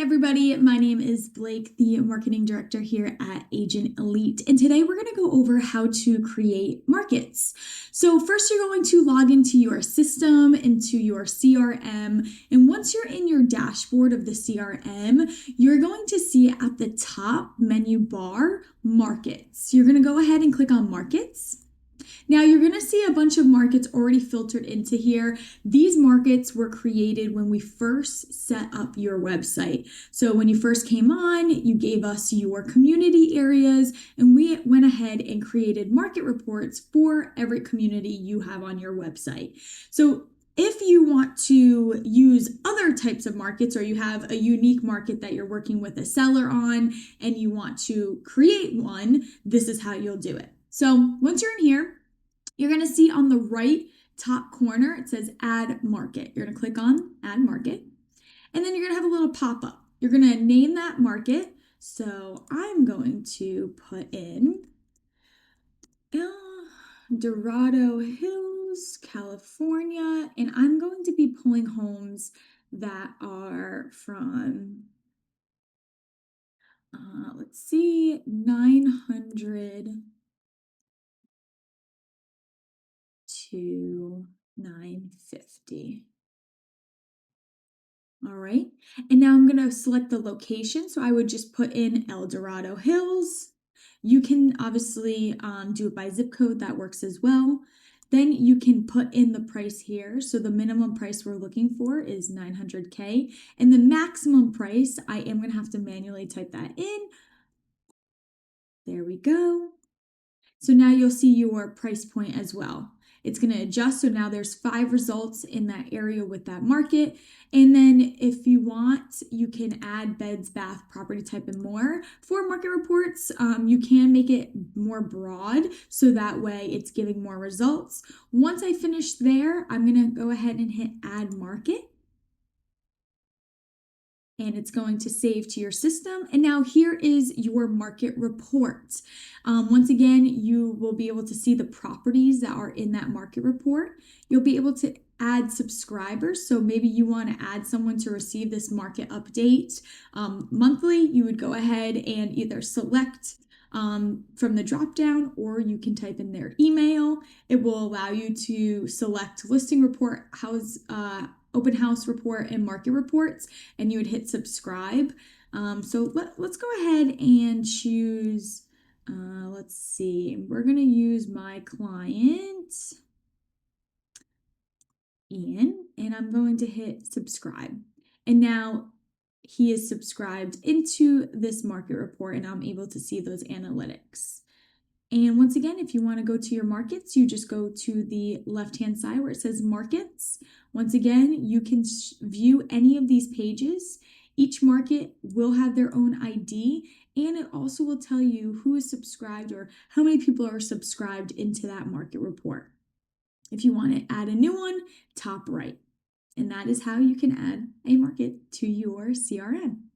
Everybody, my name is Blake, the marketing director here at Agent Elite, and today we're going to go over how to create markets. So first you're going to log into your system, into your CRM, and once you're in your dashboard of the CRM, you're going to see at the top menu bar, Markets. You're going to go ahead and click on Markets. Now you're going to see a bunch of markets already filtered into here. These markets were created when we first set up your website. So when you first came on, you gave us your community areas, and we went ahead and created market reports for every community you have on your website. So if you want to use other types of markets, or you have a unique market that you're working with a seller on and you want to create one, this is how you'll do it. So once you're in here, you're going to see on the right top corner, it says Add Market. You're going to click on Add Market, and then you're going to have a little pop-up. You're going to name that market. So I'm going to put in El Dorado Hills, California, and I'm going to be pulling homes that are from, let's see, 900 to 950. All right, and now I'm going to select the location. So I would just put in El Dorado Hills. You can obviously do it by zip code. That works as well. Then you can put in the price here. So the minimum price we're looking for is 900K. And the maximum price, I am going to have to manually type that in. There we go. So now you'll see your price point as well. It's going to adjust. So now there's 5 results in that area with that market. And then if you want, you can add beds, bath, property type, and more. For market reports, you can make it more broad, so that way it's giving more results. Once I finish there, I'm going to go ahead and hit Add Market. And it's going to save to your system. And now here is your market report. Once again, you will be able to see the properties that are in that market report. You'll be able to add subscribers. So maybe you want to add someone to receive this market update monthly. You would go ahead and either select from the drop down, or you can type in their email. It will allow you to select listing report, open house report, and market reports, and you would hit subscribe. So let's go ahead and choose, let's see, we're going to use my client, Ian, and I'm going to hit subscribe. And now he is subscribed into this market report, and I'm able to see those analytics. And once again, if you want to go to your markets, you just go to the left-hand side where it says Markets. Once again, you can view any of these pages. Each market will have their own ID, and it also will tell you who is subscribed or how many people are subscribed into that market report. If you want to add a new one, top right. And that is how you can add a market to your CRM.